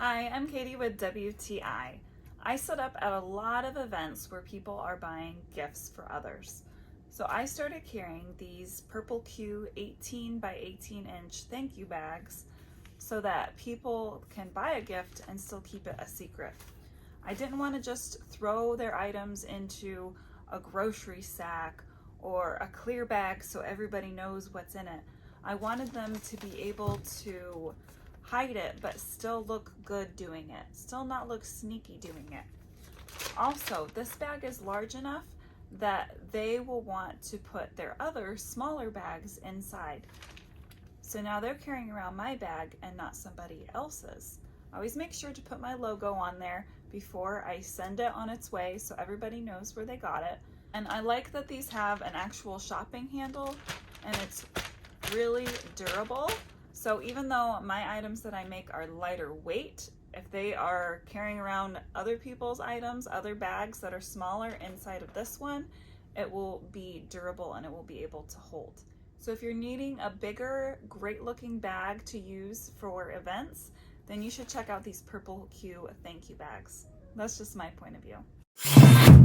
Hi, I'm Katie with WTI. I set up at a lot of events where people are buying gifts for others. So I started carrying these Purple Q 18 by 18 inch thank you bags so that people can buy a gift and still keep it a secret. I didn't want to just throw their items into a grocery sack or a clear bag so everybody knows what's in it. I wanted them to be able to hide it but still look good doing it, still not look sneaky doing it. Also, this bag is large enough that they will want to put their other smaller bags inside. So now they're carrying around my bag and not somebody else's. I always make sure to put my logo on there before I send it on its way so everybody knows where they got it. And I like that these have an actual shopping handle and it's really durable. So even though my items that I make are lighter weight, if they are carrying around other people's items, other bags that are smaller inside of this one, it will be durable and it will be able to hold. So if you're needing a bigger, great looking bag to use for events, then you should check out these Purple Q thank you bags. That's just my point of view.